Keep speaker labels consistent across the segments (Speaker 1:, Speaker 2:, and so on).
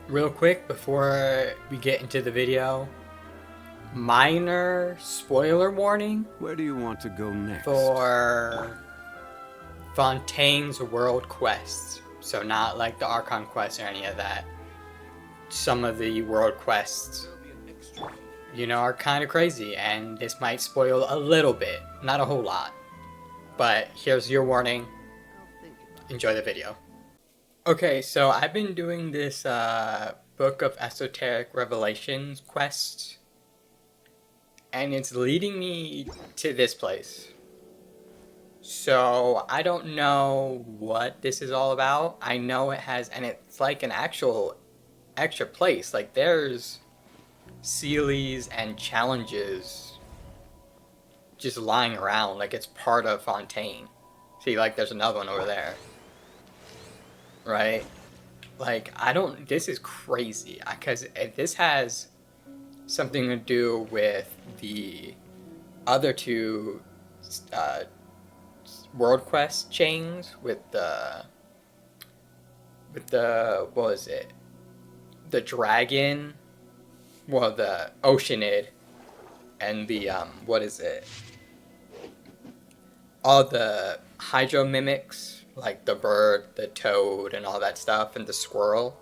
Speaker 1: Real quick before we get into the video, minor spoiler warning
Speaker 2: Where do you want to go next?
Speaker 1: for Fontaine's world quests. So not like the Archon quest or any of that. Some of the world quests, are kind of crazy, and this might spoil a little bit, not a whole lot. But here's your warning. Enjoy the video. Okay, so I've been doing this Book of Esoteric Revelations quest, and it's leading me to this place. So I don't know what this is all about. I know it has, and it's like an actual extra place. Like there's Sealies and challenges just lying around, like it's part of Fontaine. See, like there's another one over there. Right? Like, this is crazy, because this has something to do with the other two world quest chains with the, what was it? The dragon, well, the Oceanid, and the, what is it? All the hydro mimics, like the bird, the toad, and all that stuff, and the squirrel,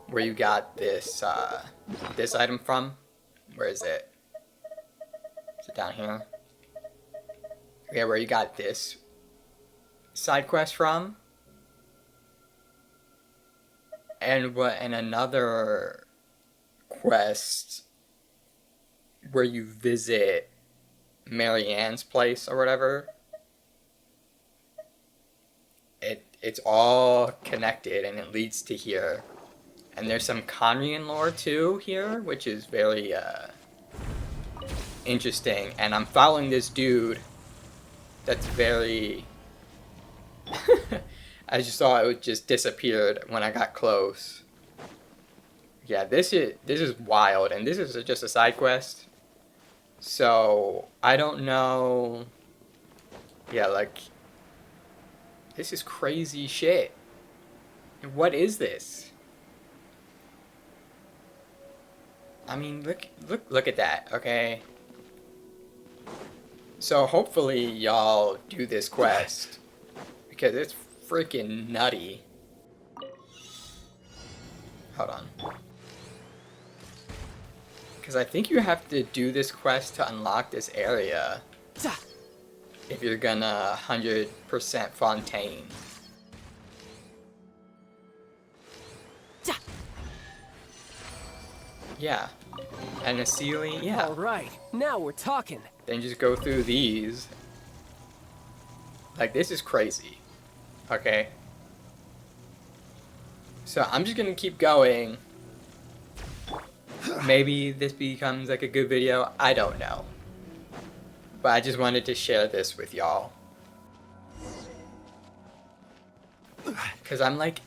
Speaker 1: where you got this this item from. Where is it? Is it down here? Yeah, where you got this side quest from. And another quest where you visit Marianne's place or whatever. It's all connected, and it leads to here. And there's some Conrian lore too here, which is very interesting. And I'm following this dude that's very I just saw it just disappeared when I got close. Yeah, this is wild, and this is just a side quest. So I don't know. Yeah, like, this is crazy shit. What is this? I mean, look at that, okay? So hopefully y'all do this quest, because it's freaking nutty. Hold on. Because I think you have to do this quest to unlock this area if you're gonna 100% Fontaine. Yeah. And a ceiling, yeah.
Speaker 3: Alright, now we're talking.
Speaker 1: Then just go through these. Like, this is crazy. Okay? So I'm just gonna keep going. Maybe this becomes like a good video. I don't know. But I just wanted to share this with y'all. Because I'm like,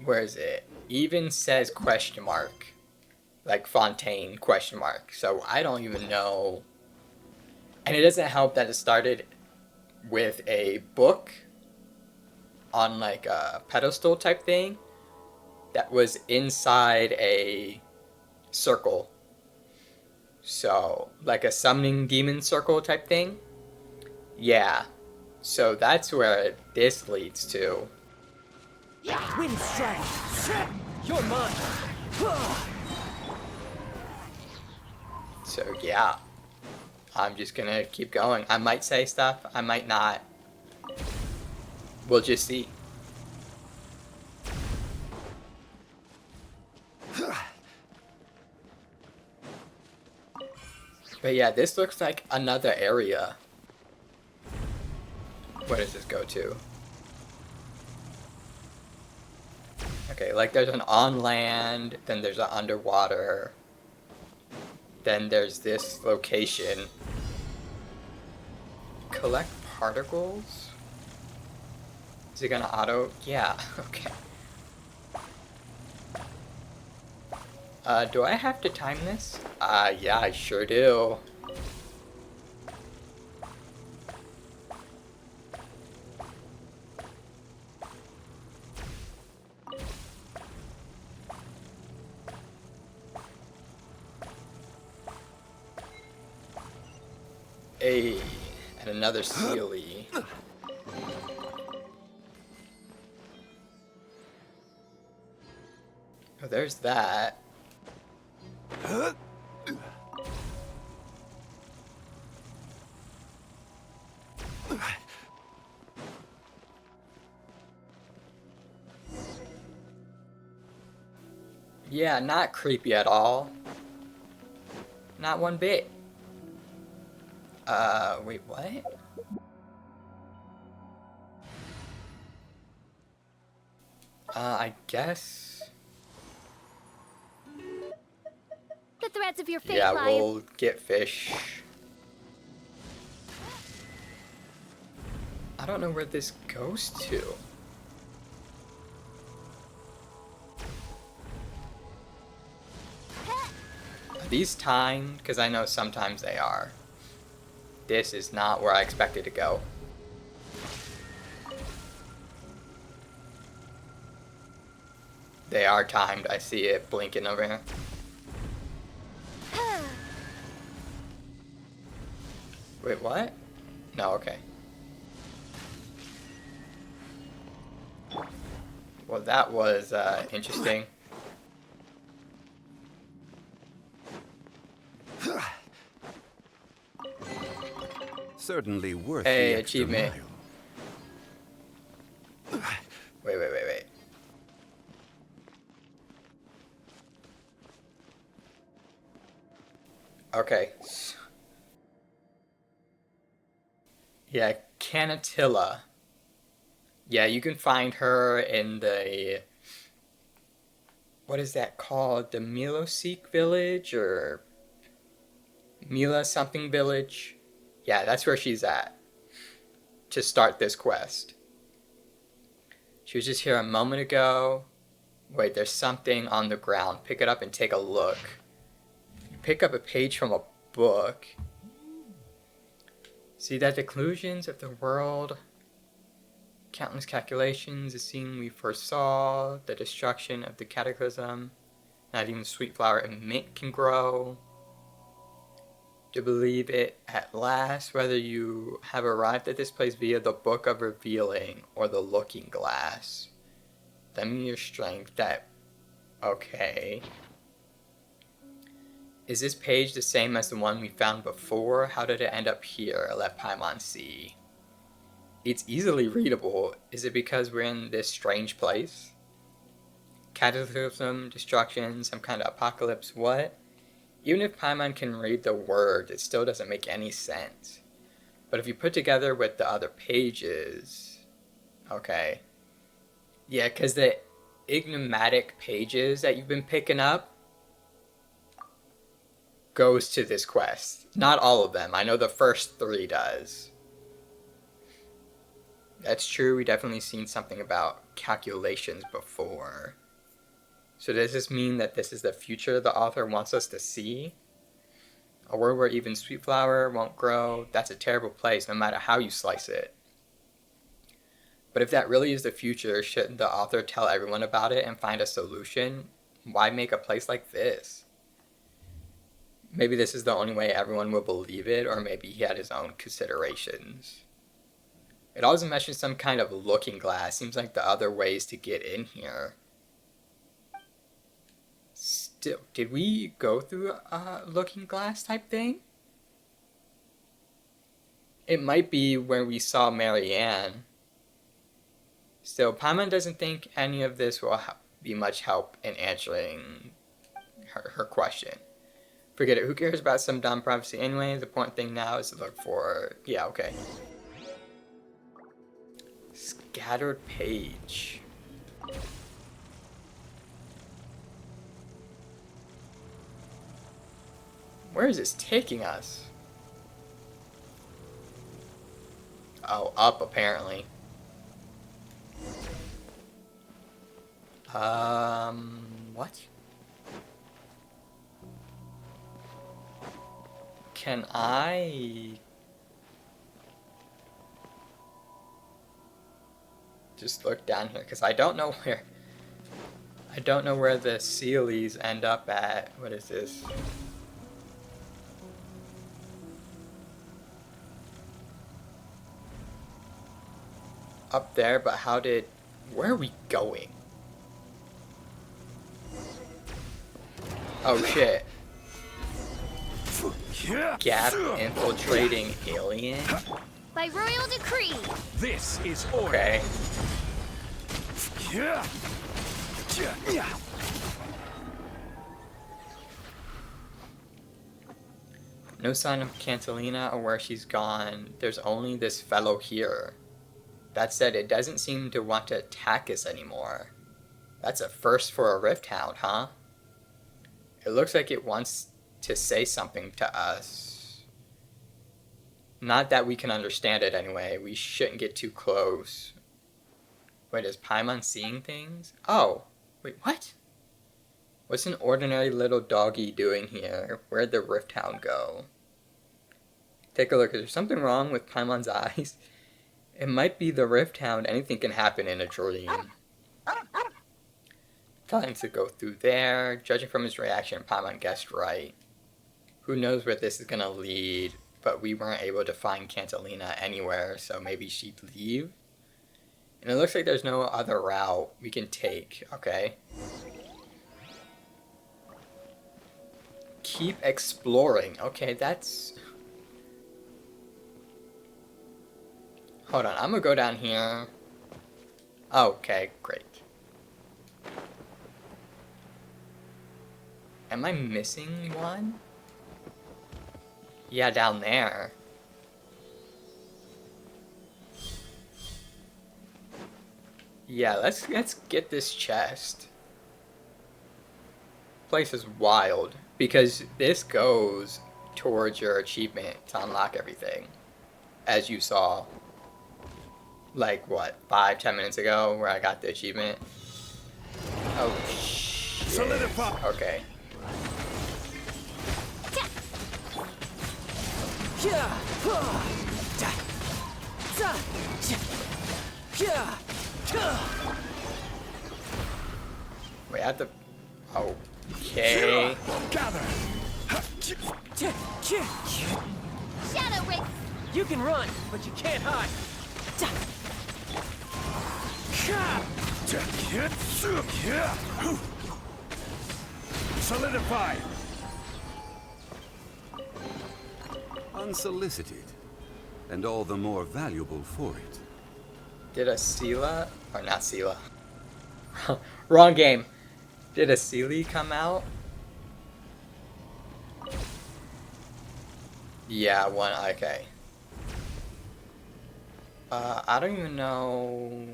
Speaker 1: where is it? Even says question mark. Like Fontaine question mark. So I don't even know. And it doesn't help that it started with a book on like a pedestal type thing that was inside a circle. So, like a summoning demon circle type thing? Yeah. So that's where this leads to.
Speaker 3: Wind strike! You're mine!
Speaker 1: So yeah. I'm just gonna keep going. I might say stuff, I might not. We'll just see. But yeah, this looks like another area. Where does this go to? Okay, like there's an on land, then there's an underwater, then there's this location. Collect particles? Is it gonna auto? Yeah, okay. Do I have to time this? Yeah, I sure do. A and another Sealy. Oh, there's that. Yeah, not creepy at all. Not one bit. Wait, what? I guess.
Speaker 2: The threads of your fate
Speaker 1: Yeah,
Speaker 2: lie.
Speaker 1: we'll get fish. I don't know where this goes to. Are these timed? Because I know sometimes they are. This is not where I expected to go. They are timed. I see it blinking over here. Wait, what? No, okay. Well, that was interesting.
Speaker 4: Certainly worth
Speaker 1: Hey,
Speaker 4: the extra
Speaker 1: achievement.
Speaker 4: mile.
Speaker 1: Wait. Okay. Yeah, Canatilla. Yeah, you can find her in the... What is that called? The Milosik village? Or... Mila something village? Yeah, that's where she's at. To start this quest. She was just here a moment ago. Wait, there's something on the ground. Pick it up and take a look. You pick up a page from a book. See that the conclusions of the world, countless calculations, the scene we first saw, the destruction of the cataclysm, not even sweet flower and mint can grow. To believe it at last, whether you have arrived at this place via the Book of Revealing or the Looking Glass. Lend me your strength that... Okay. Is this page the same as the one we found before? How did it end up here? Let Paimon see. It's easily readable. Is it because we're in this strange place? Cataclysm, destruction, some kind of apocalypse, what? Even if Paimon can read the word, it still doesn't make any sense. But if you put together with the other pages... Okay. Yeah, because the enigmatic pages that you've been picking up goes to this quest. Not all of them. I know the first 3 does. That's true. We definitely seen something about calculations before. So does this mean that this is the future the author wants us to see? A world where even sweet flower won't grow? That's a terrible place, no matter how you slice it. But if that really is the future, shouldn't the author tell everyone about it and find a solution? Why make a place like this? Maybe this is the only way everyone will believe it, or maybe he had his own considerations. It also mentions some kind of looking glass. Seems like the other ways to get in here. Still, did we go through a looking glass type thing? It might be where we saw Marianne. Still, Paimon doesn't think any of this will be much help in answering her question. Forget it. Who cares about some dumb prophecy anyway? The important thing now is to look for... Yeah, okay. Scattered page. Where is this taking us? Oh, up apparently. What? Can I just look down here? Because I don't know where the Sealies end up at. What is this? up there, but how did... Where are we going? Oh shit. Gap infiltrating alien?
Speaker 2: By royal decree.
Speaker 3: This is order.
Speaker 1: Okay. No sign of Cantalina or where she's gone. There's only this fellow here. That said, it doesn't seem to want to attack us anymore. That's a first for a Rift Hound, huh? It looks like it wants to say something to us. Not that we can understand it anyway. We shouldn't get too close. Wait, is Paimon seeing things? Oh, wait, what? What's an ordinary little doggy doing here? Where'd the Rift Hound go? Take a look. Is there something wrong with Paimon's eyes? It might be the Rift Hound. Anything can happen in a dream. Telling to go through there. Judging from his reaction, Paimon guessed right. Who knows where this is going to lead, but we weren't able to find Cantalina anywhere, so maybe she'd leave? And it looks like there's no other route we can take, okay? Keep exploring. Okay, that's... Hold on, I'm gonna go down here. Okay, great. Am I missing one? Yeah, down there. Yeah, let's get this chest. Place is wild because this goes towards your achievement to unlock everything, as you saw. Like what, 5-10 minutes ago, where I got the achievement. Oh shit.
Speaker 3: Solidify.
Speaker 1: Okay. Wait, I have to... Okay.
Speaker 3: Gather.
Speaker 2: Shadow Rick.
Speaker 3: You can run, but you can't hide.
Speaker 4: Solidify. Unsolicited, and all the more valuable for it.
Speaker 1: Did a Sela... Or not Sela. Wrong game. Did a Sealy come out? Yeah, one. Okay. I don't even know...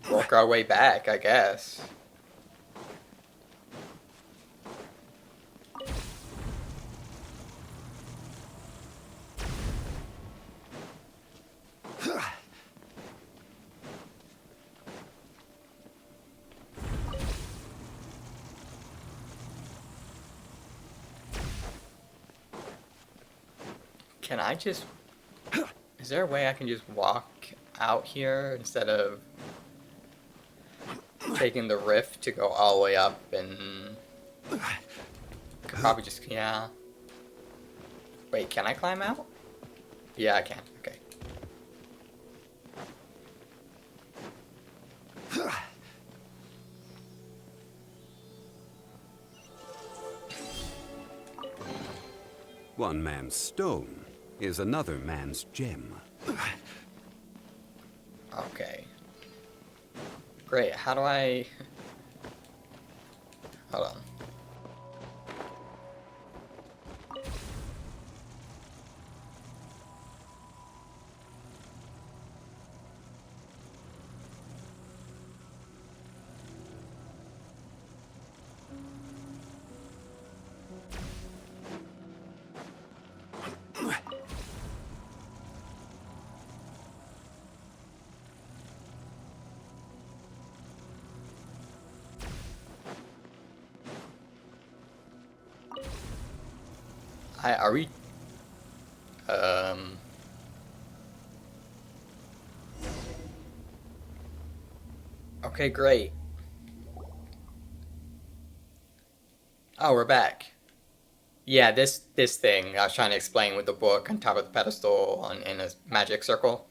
Speaker 1: Work our way back, I guess. Can I just... Is there a way I can just walk out here instead of taking the rift to go all the way up and... Could probably just... Yeah. Wait, can I climb out? Yeah, I can. Okay.
Speaker 4: One man's stone is another man's gem.
Speaker 1: Okay. Great, how do I... Hold on. Are we... Okay, great. Oh, we're back. Yeah, this thing I was trying to explain with the book on top of the pedestal in a magic circle.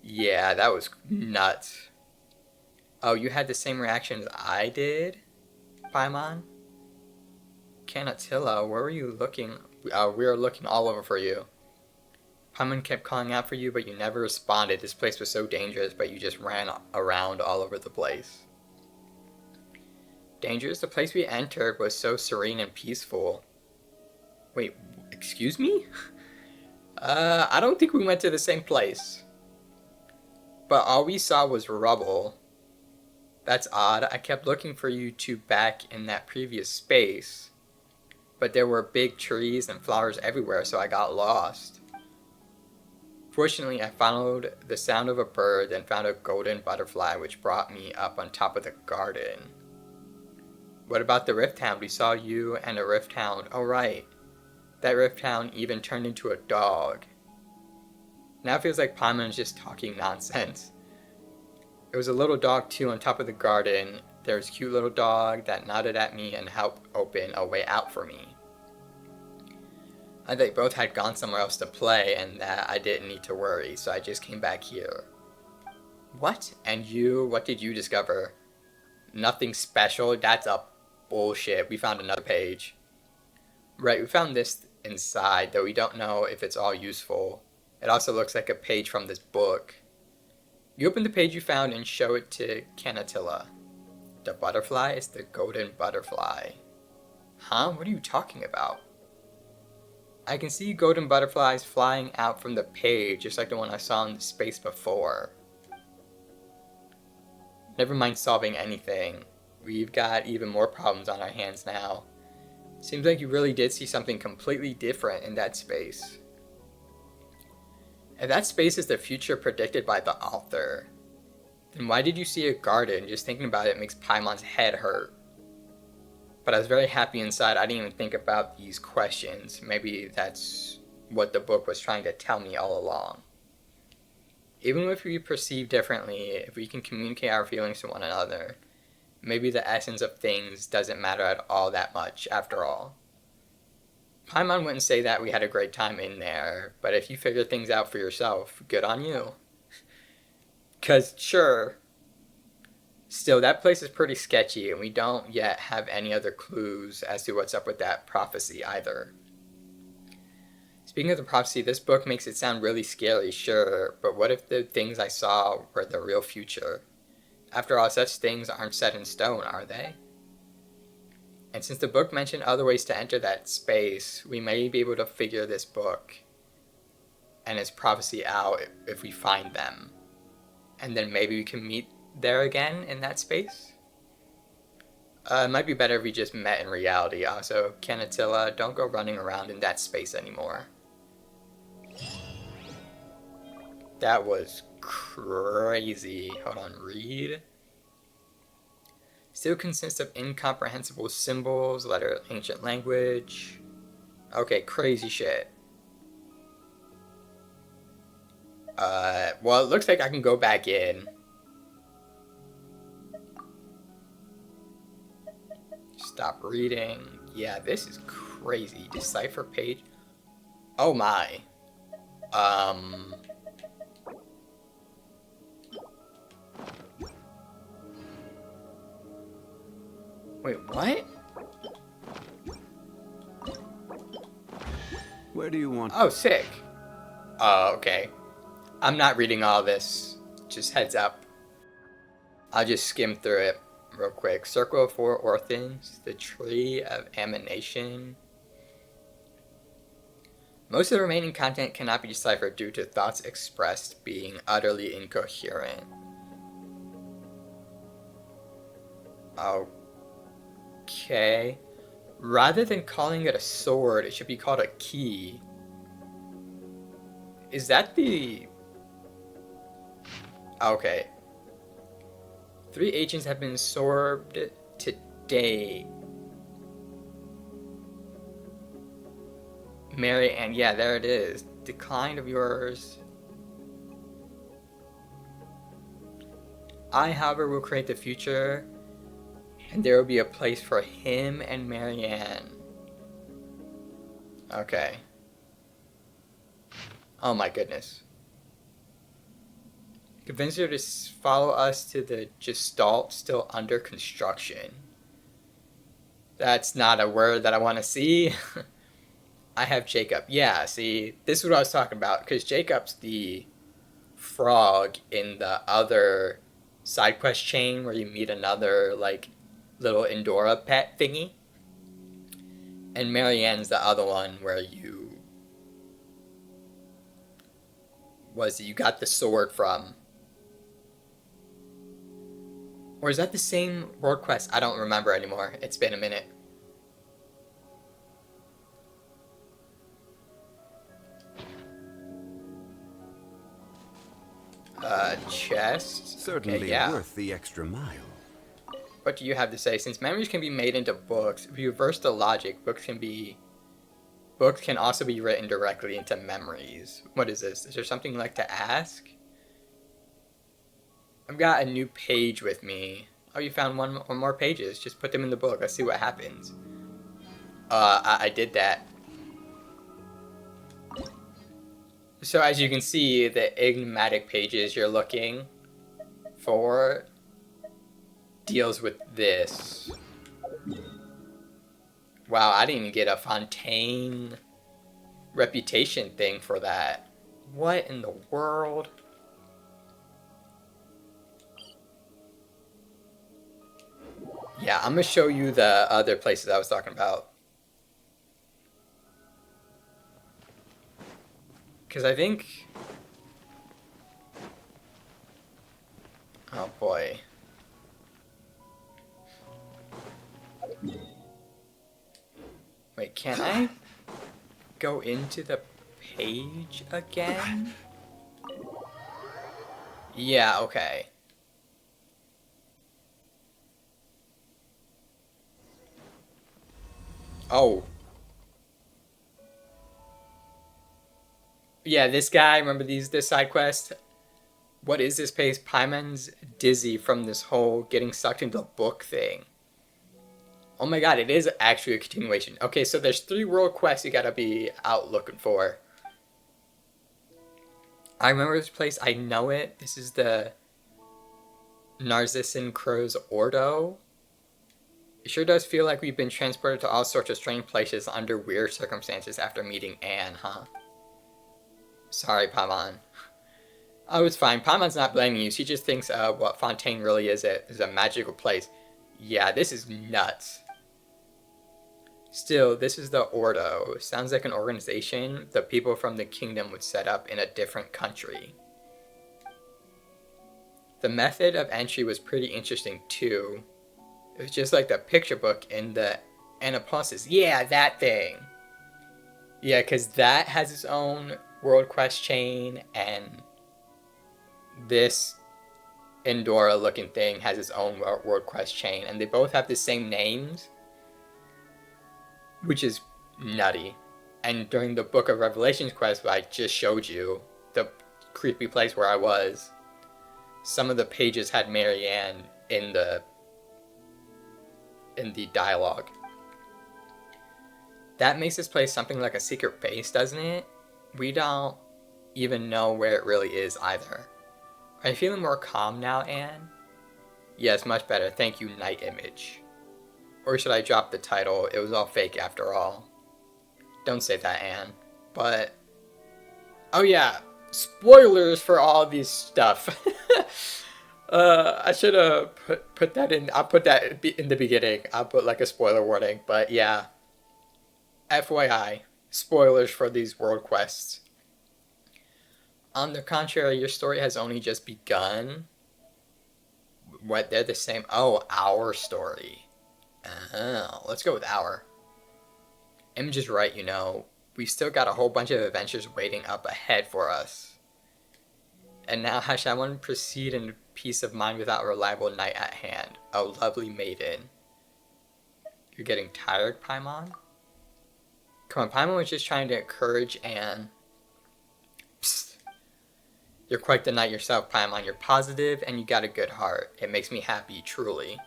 Speaker 1: Yeah, that was nuts. Oh, you had the same reaction as I did, Paimon? Canatilla, where were you looking? We were looking all over for you. Paimon kept calling out for you, but you never responded. This place was so dangerous, but you just ran around all over the place. Dangerous? The place we entered was so serene and peaceful. Wait, excuse me? I don't think we went to the same place. But all we saw was rubble. That's odd. I kept looking for you two back in that previous space. But there were big trees and flowers everywhere, so I got lost. Fortunately, I followed the sound of a bird and found a golden butterfly, which brought me up on top of the garden. What about the Rift Hound? We saw you and a Rift Hound. Oh, right. That Rift Hound even turned into a dog. Now it feels like Paimon is just talking nonsense. There was a little dog too on top of the garden. There was a cute little dog that nodded at me and helped open a way out for me. They both had gone somewhere else to play and that I didn't need to worry, so I just came back here. What? And you? What did you discover? Nothing special? That's a bullshit. We found another page. Right, we found this inside, though we don't know if it's all useful. It also looks like a page from this book. You open the page you found and show it to Canatilla. The butterfly is the golden butterfly. Huh? What are you talking about? I can see golden butterflies flying out from the page, just like the one I saw in the space before. Never mind solving anything. We've got even more problems on our hands now. Seems like you really did see something completely different in that space. If that space is the future predicted by the author, then why did you see a garden? Just thinking about it makes Paimon's head hurt. But I was very happy inside. I didn't even think about these questions. Maybe that's what the book was trying to tell me all along. Even if we perceive differently, if we can communicate our feelings to one another, maybe the essence of things doesn't matter at all that much after all. Paimon wouldn't say that we had a great time in there, but if you figure things out for yourself, good on you. 'Cause sure, still that place is pretty sketchy and we don't yet have any other clues as to what's up with that prophecy either. Speaking of the prophecy, this book makes it sound really scary, sure, but what if the things I saw were the real future? After all, such things aren't set in stone, are they? And since the book mentioned other ways to enter that space, we may be able to figure this book and its prophecy out if we find them. And then maybe we can meet there again in that space? It might be better if we just met in reality. Also, Canatilla, don't go running around in that space anymore. That was crazy. Hold on, read. Still consists of incomprehensible symbols, letter ancient language. Okay, crazy shit. Well, it looks like I can go back in. Stop reading. Yeah, this is crazy. Decipher page. Oh my. Wait, what?
Speaker 4: Where do you want?
Speaker 1: Oh, sick. Oh, okay. I'm not reading all this. Just heads up. I'll just skim through it real quick. Circle of Four Orphans, the Tree of Emanation. Most of the remaining content cannot be deciphered due to thoughts expressed being utterly incoherent. Okay. Rather than calling it a sword, it should be called a key. Is that the... Okay. 3 agents have been absorbed today. Mary Ann, yeah, there it is. Decline of yours. I, however, will create the future, and there will be a place for him and Mary Ann. Okay. Oh my goodness. Convince her to follow us to the Gestalt still under construction. That's not a word that I want to see. I have Jacob. Yeah, see, this is what I was talking about. Because Jacob's the frog in the other side quest chain where you meet another, like, little Endora pet thingy. And Marianne's the other one where you... you got the sword from. Or is that the same world quest? I don't remember anymore. It's been a minute. Chest?
Speaker 4: Certainly
Speaker 1: Okay, yeah.
Speaker 4: worth the extra mile.
Speaker 1: What do you have to say? Since memories can be made into books, if you reverse the logic, books can also be written directly into memories. What is this? Is there something you'd like to ask? I've got a new page with me. Oh, you found one more pages. Just put them in the book. Let's see what happens. I did that. So as you can see, the enigmatic pages you're looking for deals with this. Wow, I didn't even get a Fontaine reputation thing for that. What in the world? Yeah, I'm gonna show you the other places I was talking about. Because I think... Oh boy. Wait, can I go into the page again? Yeah, okay. Oh. Yeah, this guy, remember this side quest? What is this place? Paimon's dizzy from this whole getting sucked into the book thing. Oh my god, it is actually a continuation. Okay, so there's 3 world quests you gotta be out looking for. I remember this place, I know it. This is the Narcissan Crow's Ordo. It sure does feel like we've been transported to all sorts of strange places under weird circumstances after meeting Anne, huh? Sorry, Paimon. Oh, it's fine. Paimon's not blaming you. She just thinks what Fontaine really is a magical place. Yeah, this is nuts. Still, this is the Ordo. Sounds like an organization the people from the kingdom would set up in a different country. The method of entry was pretty interesting too. It was just like the picture book in the Anapluses. Yeah, that thing. Yeah, because that has its own world quest chain, and this Endora looking thing has its own world quest chain, and they both have the same names, which is nutty. And during the Book of Revelations quest I just showed you, the creepy place where I was, some of the pages had Marianne in the dialogue. That makes this place something like a secret base, doesn't it? We don't even know where it really is either. Are you feeling more calm now, Anne? Yes, much better. Thank you, Night Image. Or should I drop the title? It was all fake after all. Don't say that, Anne. But... oh yeah, spoilers for all of these stuff. I should have put that in. I'll put that in the beginning. I'll put like a spoiler warning. But yeah, FYI, spoilers for these world quests. On the contrary, your story has only just begun. What, they're the same? Oh, our story. Oh, let's go with our. Image is right, you know. We still got a whole bunch of adventures waiting up ahead for us. And now how shall one proceed in peace of mind without a reliable knight at hand? Oh, lovely maiden. You're getting tired, Paimon? Come on, Paimon was just trying to encourage Anne. Psst. You're quite the knight yourself, Paimon. You're positive and you got a good heart. It makes me happy, truly.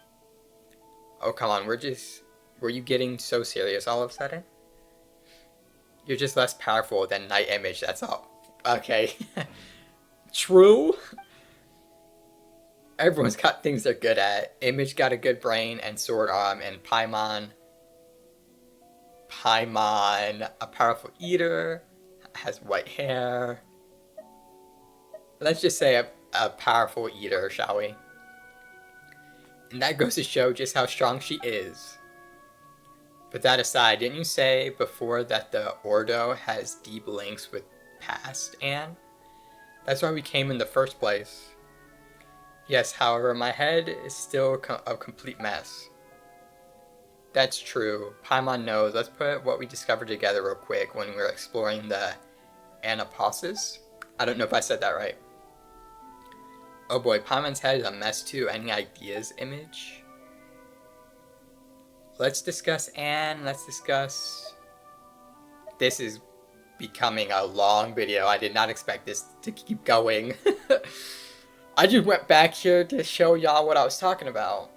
Speaker 1: Oh, come on, were you getting so serious all of a sudden? You're just less powerful than Night Image, that's all. Okay. True. Everyone's got things they're good at. Image got a good brain and sword arm, and Paimon, a powerful eater, has white hair. Let's just say a powerful eater, shall we? And that goes to show just how strong she is. But that aside, didn't you say before that the Ordo has deep links with past Anne? That's why we came in the first place. Yes, however, my head is still a complete mess. That's true. Paimon knows. Let's put what we discovered together real quick when we were exploring the Anapausis. I don't know if I said that right. Oh boy, Paimon's head is a mess too. Any ideas, Image? Let's discuss Anne. Let's discuss... This is becoming a long video. I did not expect this to keep going. I just went back here to show y'all what I was talking about.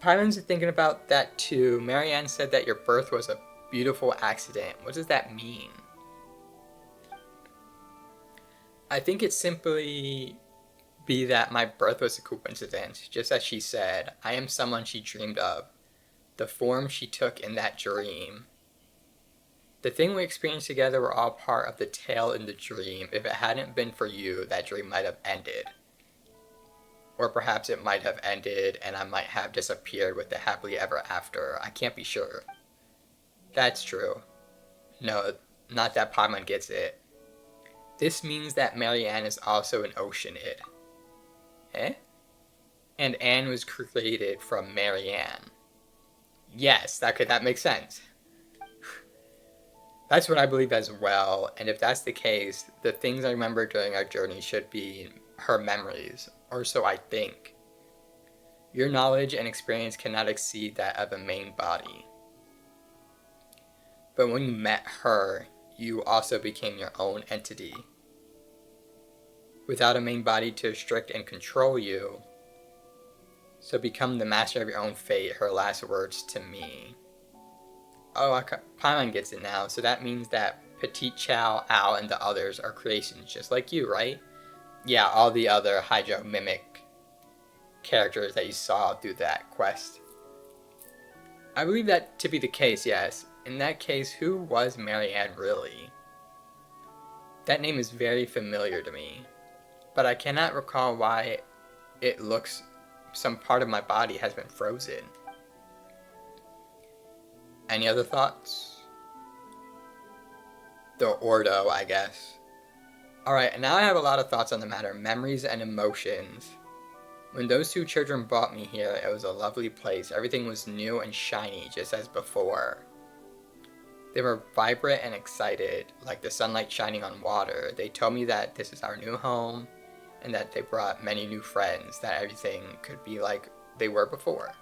Speaker 1: Paimon's thinking about that too. Marianne said that your birth was a beautiful accident. What does that mean? I think it's simply be that my birth was a coincidence. Just as she said, I am someone she dreamed of. The form she took in that dream. The thing we experienced together were all part of the tale in the dream. If it hadn't been for you, that dream might have ended. Or perhaps it might have ended and I might have disappeared with the happily ever after. I can't be sure. That's true. No, not that Paimon gets it. This means that Marianne is also an Oceanid. Eh? And Anne was created from Marianne. Yes, that makes sense. That's what I believe as well, and if that's the case, the things I remember during our journey should be her memories, or so I think. Your knowledge and experience cannot exceed that of a main body. But when you met her, you also became your own entity. Without a main body to restrict and control you, so become the master of your own fate, her last words to me. Oh, Paimon gets it now, so that means that Petit Chow, Al, and the others are creations just like you, right? Yeah, all the other Hydro Mimic characters that you saw through that quest. I believe that to be the case, yes. In that case, who was Marianne really? That name is very familiar to me, but I cannot recall why it looks some part of my body has been frozen. Any other thoughts? The Ordo, I guess. Alright, and now I have a lot of thoughts on the matter. Memories and emotions. When those two children brought me here, it was a lovely place. Everything was new and shiny, just as before. They were vibrant and excited, like the sunlight shining on water. They told me that this is our new home, and that they brought many new friends, that everything could be like they were before.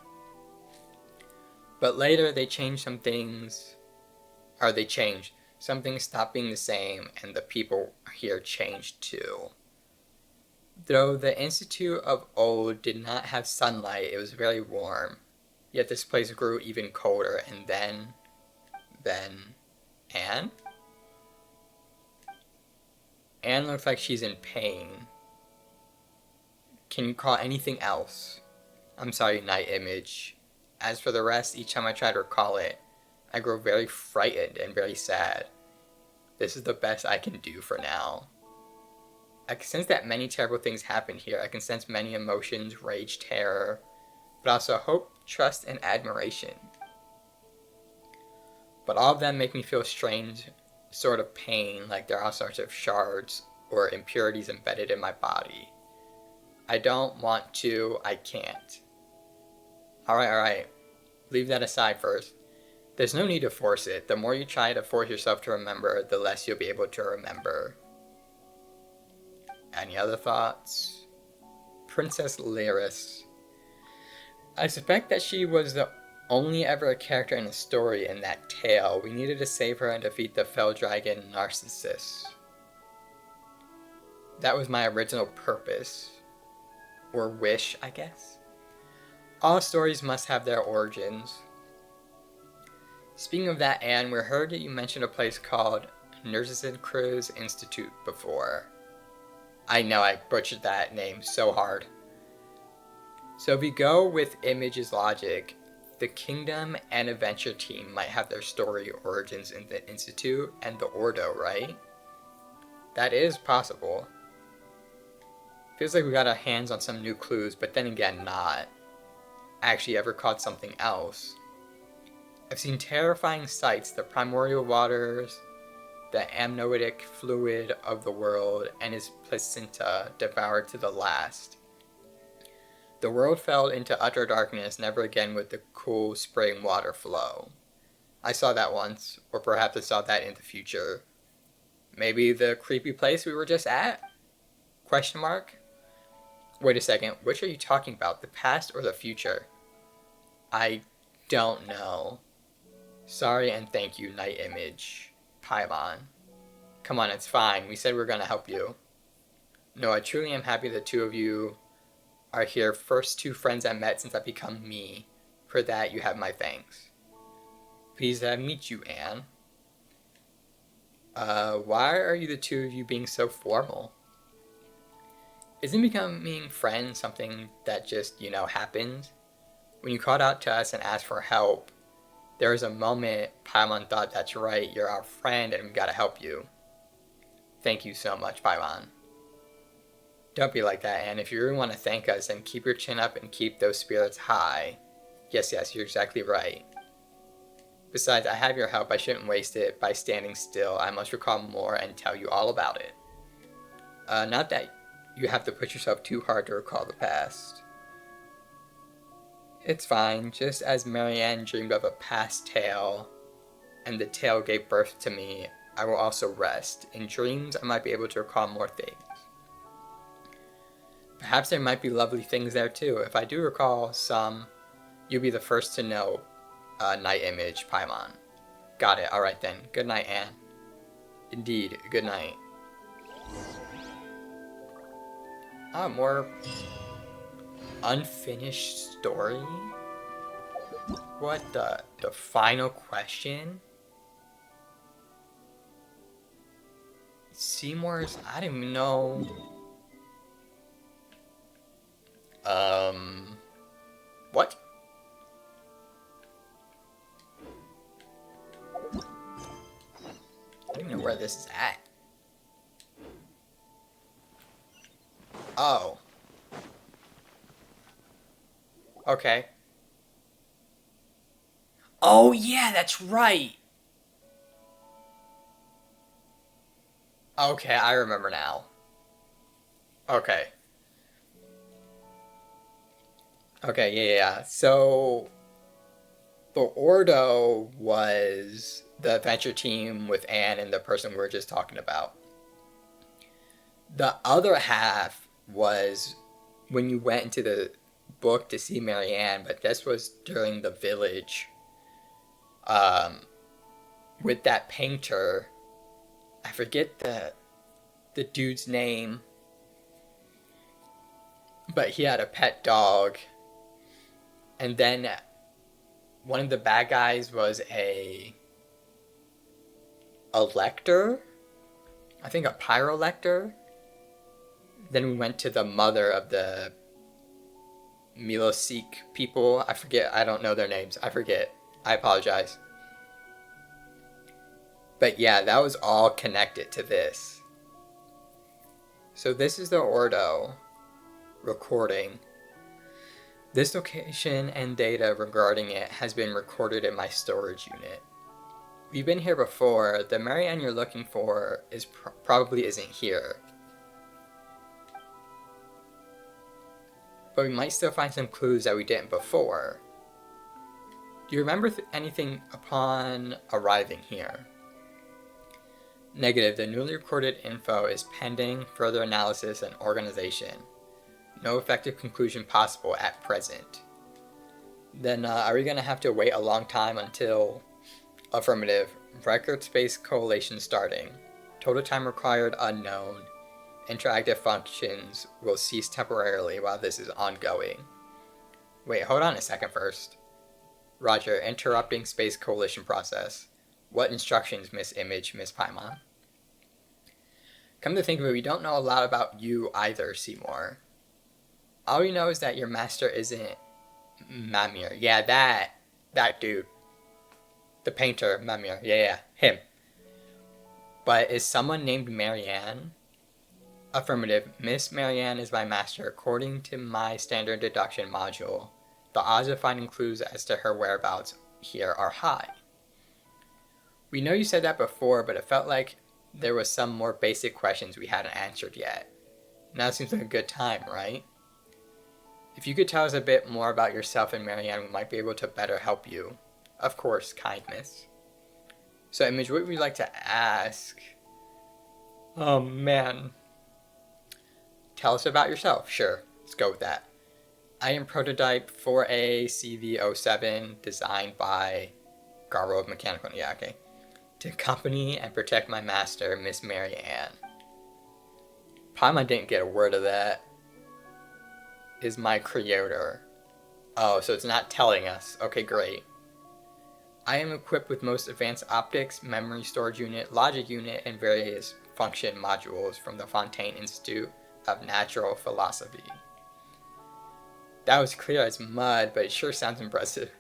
Speaker 1: But later they changed some things, some things stopped being the same, and the people here changed too. Though the Institute of Old did not have sunlight, it was very warm. Yet this place grew even colder, and then, Anne? Anne looks like she's in pain. Can you call anything else? I'm sorry, Night Image. As for the rest, each time I try to recall it, I grow very frightened and very sad. This is the best I can do for now. I can sense that many terrible things happen here. I can sense many emotions, rage, terror, but also hope, trust, and admiration. But all of them make me feel strange sort of pain, like there are all sorts of shards or impurities embedded in my body. I don't want to, I can't. Alright. Leave that aside first. There's no need to force it. The more you try to force yourself to remember, the less you'll be able to remember. Any other thoughts? Princess Lyris. I suspect that she was the only ever a character in the story in that tale. We needed to save her and defeat the fell dragon Narcissus. That was my original purpose. Or wish, I guess. All stories must have their origins. Speaking of that, Anne, we heard that you mentioned a place called Nurses Institute before. I know I butchered that name so hard. So if we go with Image's logic, the Kingdom and Adventure team might have their story origins in the Institute and the Ordo, right? That is possible. Feels like we got our hands on some new clues, but then again, not. Actually ever caught something else. I've seen terrifying sights, the primordial waters, the amniotic fluid of the world, and his placenta devoured to the last. The world fell into utter darkness, never again would the cool spring water flow. I saw that once, or perhaps I saw that in the future. Maybe the creepy place we were just at? Question mark? Wait a second, which are you talking about, the past or the future? I don't know. Sorry and thank you, Night Image. Paimon. Come on, it's fine. We said we were gonna help you. No, I truly am happy the two of you are here. First two friends I met since I've become me. For that, you have my thanks. Pleased to meet you, Anne. Why are you the two of you being so formal? Isn't becoming friends something that just, happens? When you called out to us and asked for help, there was a moment Paimon thought, that's right, you're our friend and we gotta help you. Thank you so much, Paimon. Don't be like that, Anne. If you really want to thank us, then keep your chin up and keep those spirits high. Yes, you're exactly right. Besides, I have your help. I shouldn't waste it by standing still. I must recall more and tell you all about it. Not that you have to push yourself too hard to recall the past. It's fine. Just as Marianne dreamed of a past tale, and the tale gave birth to me, I will also rest. In dreams, I might be able to recall more things. Perhaps there might be lovely things there too. If I do recall some, you'll be the first to know, Night Image, Paimon. Got it. Alright then. Good night, Anne. Indeed, good night. More unfinished story? What the final question? Seymour's, I don't even know. What? I don't even know where this is at. Oh. Okay. Oh yeah, that's right! Okay, I remember now. Okay. Okay, yeah. So, the Ordo was the adventure team with Anne and the person we were just talking about. The other half was when you went into the book to see Marianne, but this was during the village. With that painter, I forget the dude's name, but he had a pet dog. And then one of the bad guys was a lector? I think a pyrolector. Then we went to the mother of the Milosik people. I forget, I don't know their names. I forget. I apologize. But yeah, that was all connected to this. So this is the Ordo recording. This location and data regarding it has been recorded in my storage unit. We've been here before. The Marianne you're looking for is probably isn't here. But we might still find some clues that we didn't before. Do you remember anything upon arriving here? Negative. The newly recorded info is pending further analysis and organization. No effective conclusion possible at present. Then are we going to have to wait a long time until... Affirmative. Record space collation starting. Total time required unknown. Interactive functions will cease temporarily while this is ongoing. Wait, hold on a second first. Roger, interrupting Space Coalition process. What instructions, Miss Image, Miss Paimon? Come to think of it, we don't know a lot about you either, Seymour. All we know is that your master isn't Mamir. Yeah, that dude. The painter, Mamir. Yeah, him. But is someone named Marianne? Affirmative. Miss Marianne is my master. According to my standard deduction module, the odds of finding clues as to her whereabouts here are high. We know you said that before, but it felt like there was some more basic questions we hadn't answered yet. Now seems like a good time, right? If you could tell us a bit more about yourself and Marianne, we might be able to better help you. Of course, kind miss. So, Image, what would you like to ask? Oh, man. Tell us about yourself. Sure, let's go with that. I am prototype 4A CV07, designed by Garbo of Mechanical. Yeah, okay. To accompany and protect my master, Miss Mary Ann. Paimon didn't get a word of that. Is my creator. Oh, so it's not telling us. Okay, great. I am equipped with most advanced optics, memory storage unit, logic unit, and various function modules from the Fontaine Institute of Natural Philosophy. That was clear as mud, but it sure sounds impressive.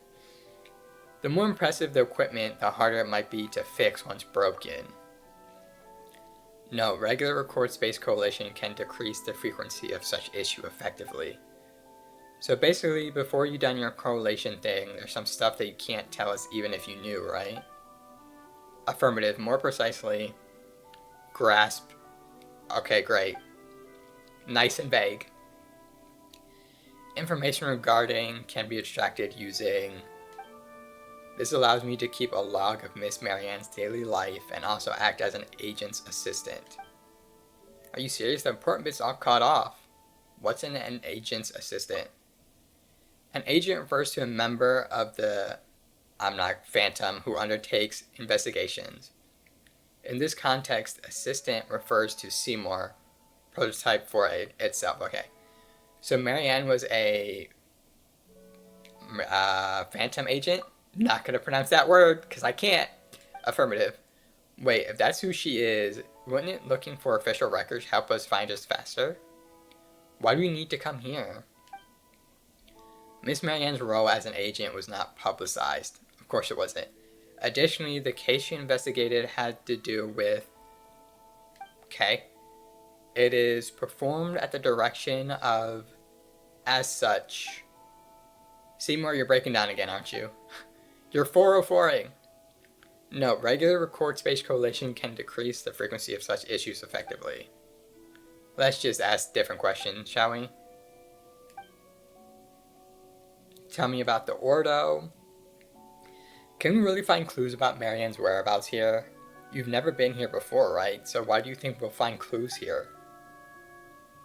Speaker 1: The more impressive the equipment, the harder it might be to fix once broken. No, regular record space correlation can decrease the frequency of such issue effectively. So basically, before you done your correlation thing, there's some stuff that you can't tell us even if you knew, right? Affirmative. More precisely, grasp. Okay, great. Nice and vague. Information regarding can be extracted using... This allows me to keep a log of Miss Marianne's daily life and also act as an agent's assistant. Are you serious? The important bit's all cut off. What's an agent's assistant? An agent refers to a member of the Phantom who undertakes investigations. In this context, assistant refers to Seymour, prototype for itself. Okay. So Marianne was a Phantom agent? Not going to pronounce that word because I can't. Affirmative. Wait, if that's who she is, wouldn't it looking for official records help us find us faster? Why do we need to come here? Miss Marianne's role as an agent was not publicized. Of course it wasn't. Additionally, the case she investigated had to do with... Okay. It is performed at the direction of... As such... Seymour, you're breaking down again, aren't you? You're 404ing. No, regular record space correlation can decrease the frequency of such issues effectively. Let's just ask different questions, shall we? Tell me about the Ordo. Can we really find clues about Marianne's whereabouts here? You've never been here before, right? So why do you think we'll find clues here?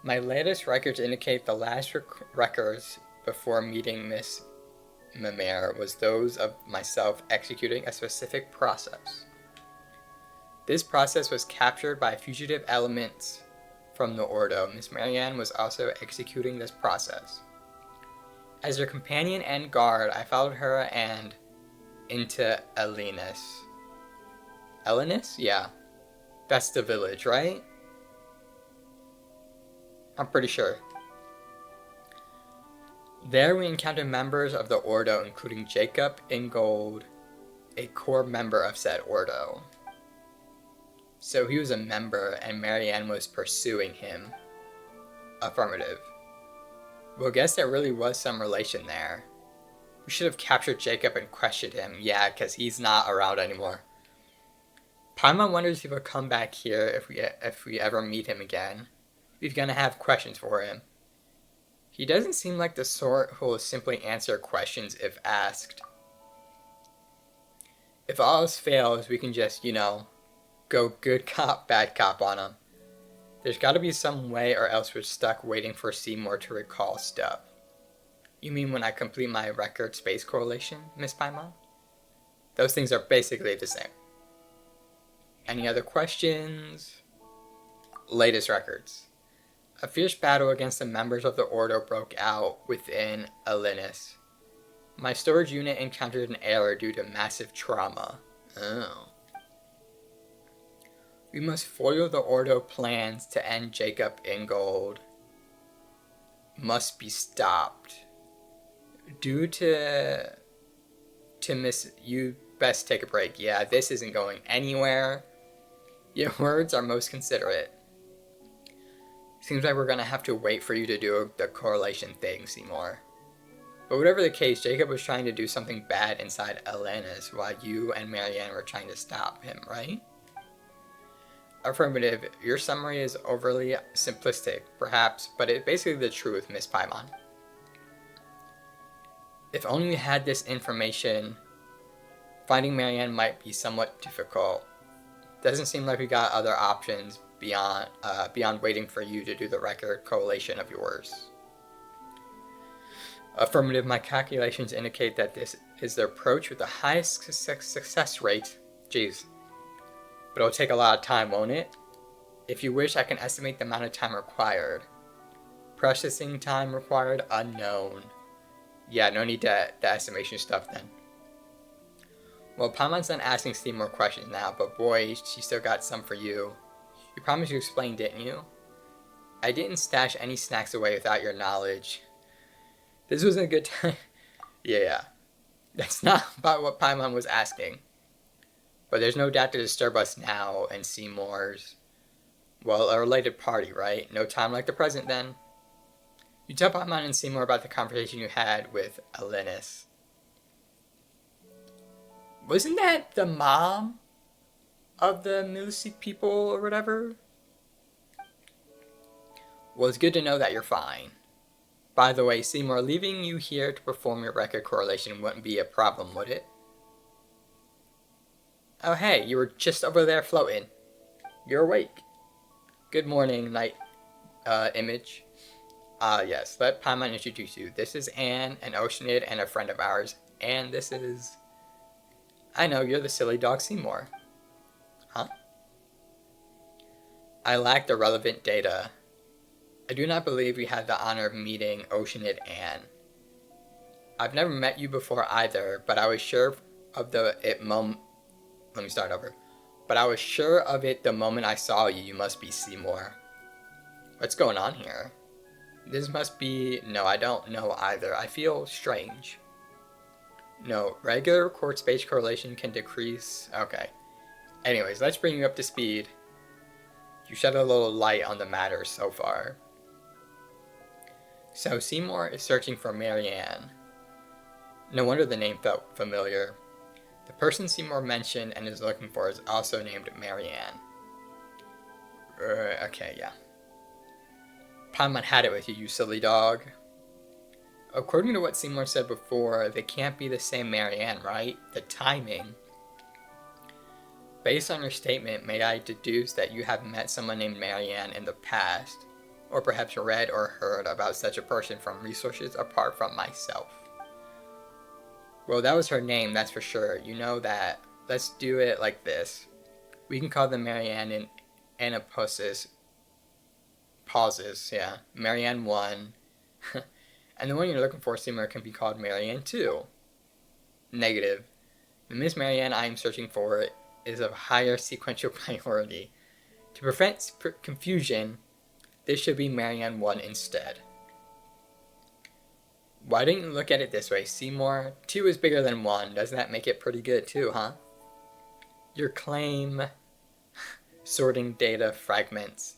Speaker 1: My latest records indicate the last records before meeting Miss Mamir was those of myself executing a specific process. This process was captured by fugitive elements from the Ordo. Miss Marianne was also executing this process. As her companion and guard, I followed her and into Elenus. Elenus? Yeah. That's the village, right? I'm pretty sure. There we encountered members of the Ordo, including Jacob Ingold, a core member of said Ordo. So he was a member and Marianne was pursuing him. Affirmative. Well, I guess there really was some relation there. We should have captured Jacob and questioned him. Yeah, because he's not around anymore. Paimon wonders if he'll come back here if we ever meet him again. We're gonna have questions for him. He doesn't seem like the sort who will simply answer questions if asked. If all else fails, we can just, go good cop, bad cop on him. There's gotta be some way or else we're stuck waiting for Seymour to recall stuff. You mean when I complete my record space correlation, Miss Paimon? Those things are basically the same. Any other questions? Latest records. A fierce battle against the members of the Ordo broke out within Elenus. My storage unit encountered an error due to massive trauma. Oh. We must foil the Ordo plans to end Jacob Ingold. Must be stopped. Due to miss, you best take a break. Yeah, this isn't going anywhere. Your words are most considerate. Seems like we're gonna have to wait for you to do the correlation thing, Seymour. But whatever the case, Jacob was trying to do something bad inside Elena's while you and Marianne were trying to stop him, right? Affirmative. Your summary is overly simplistic, perhaps, but it's basically the truth, Miss Paimon. If only we had this information, finding Marianne might be somewhat difficult. Doesn't seem like we got other options beyond waiting for you to do the record collation of yours. Affirmative. My calculations indicate that this is the approach with the highest success rate. Jeez. But it'll take a lot of time, won't it? If you wish, I can estimate the amount of time required. Processing time required, unknown. Yeah, no need the estimation stuff then. Well, Paimon's done asking Steve more questions now, but boy, she still got some for you. You promised you explained, didn't you? I didn't stash any snacks away without your knowledge. This wasn't a good time. Yeah. That's not about what Paimon was asking. But there's no doubt to disturb us now and Seymour's. Well, a related party, right? No time like the present, then. You tell Paimon and Seymour about the conversation you had with Elenis. Wasn't that the mom of the Milisik people or whatever? Well, it's good to know that you're fine. By the way, Seymour, leaving you here to perform your record correlation wouldn't be a problem, would it? Oh hey, you were just over there floating. You're awake. Good morning, night image. Yes, let Paimon introduce you. This is Anne, an Oceanid and a friend of ours. And this is... I know, you're the silly dog Seymour. Huh? I lack the relevant data. I do not believe we had the honor of meeting Oceanid Anne. I've never met you before either, but I was sure of Let me start over. But I was sure of it the moment I saw you. You must be Seymour. What's going on here? This must be... No, I don't know either. I feel strange. No, regular quartz-based correlation can decrease... Okay. Anyways, let's bring you up to speed. You shed a little light on the matter so far. So, Seymour is searching for Marianne. No wonder the name felt familiar. The person Seymour mentioned and is looking for is also named Marianne. Okay, yeah. Paimon had it with you, you silly dog. According to what Seymour said before, they can't be the same Marianne, right? The timing. Based on your statement, may I deduce that you have met someone named Marianne in the past, or perhaps read or heard about such a person from resources apart from myself? Well, that was her name, that's for sure. You know that. Let's do it like this. We can call them Marianne and Anaposis. Pauses, yeah. Marianne 1. And the one you're looking for, Seymour, can be called Marianne 2. Negative. The Miss Marianne I am searching for is of higher sequential priority. To prevent confusion, this should be Marianne 1 instead. Why didn't you look at it this way, Seymour? 2 is bigger than 1. Doesn't that make it pretty good too, huh? Your claim... Sorting data fragments.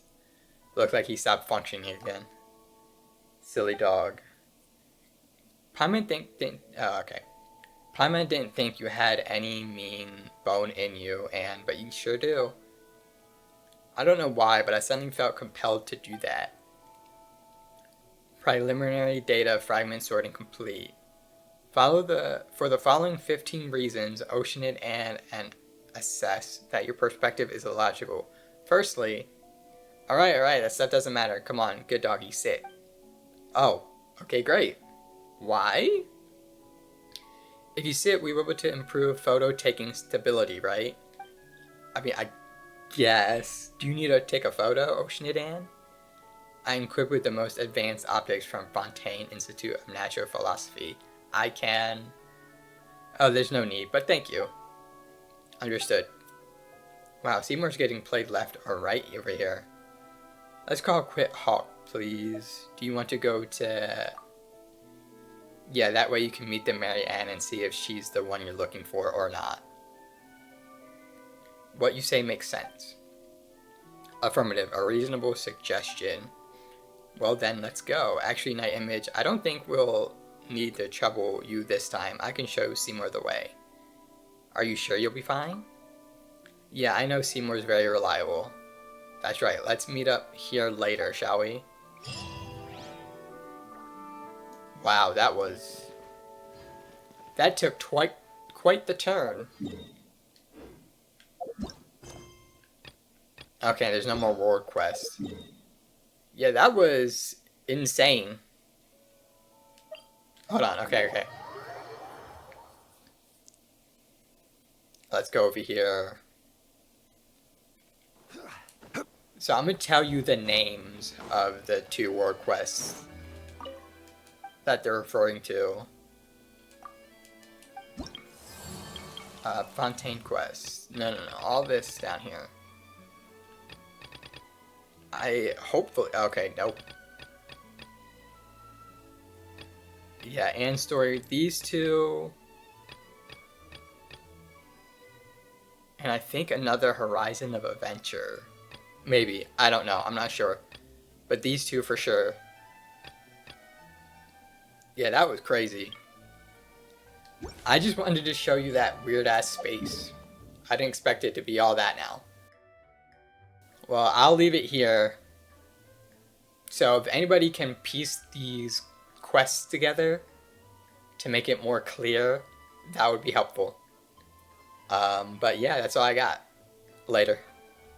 Speaker 1: Looks like he stopped functioning again. Silly dog. Paimon Paimon didn't think you had any mean bone in you, but you sure do. I don't know why, but I suddenly felt compelled to do that. Preliminary data fragment sorting complete. For the following 15 reasons, Oceanid and assess that your perspective is illogical. Firstly, alright, that stuff doesn't matter. Come on, good doggy, sit. Oh, okay, great. Why? If you sit, we were able to improve photo taking stability, right? I mean, I guess. Do you need to take a photo, Oceanidan? I am equipped with the most advanced optics from Fontaine Institute of Natural Philosophy. I can... Oh, there's no need, but thank you. Understood. Wow, Seymour's getting played left or right over here. Let's call quit Hawk, please. Do you want to go to... Yeah, that way you can meet the Mary Ann and see if she's the one you're looking for or not. What you say makes sense. Affirmative, a reasonable suggestion. Well then, let's go. Actually, Night Image, I don't think we'll need to trouble you this time. I can show Seymour the way. Are you sure you'll be fine? Yeah, I know Seymour's very reliable. That's right, let's meet up here later, shall we? Wow, that took quite the turn. Okay, there's no more reward quests. Yeah, that was insane. Hold on, okay. Let's go over here. So I'm going to tell you the names of the 2 reward quests that they're referring to. Fontaine quest. No, all this down here. Okay, nope. Yeah, and story, these 2. And I think another Horizon of Adventure. Maybe, I don't know, I'm not sure. But these 2 for sure. Yeah, that was crazy. I just wanted to show you that weird ass space. I didn't expect it to be all that now. Well, I'll leave it here. So if anybody can piece these quests together to make it more clear, that would be helpful. But yeah, that's all I got. Later.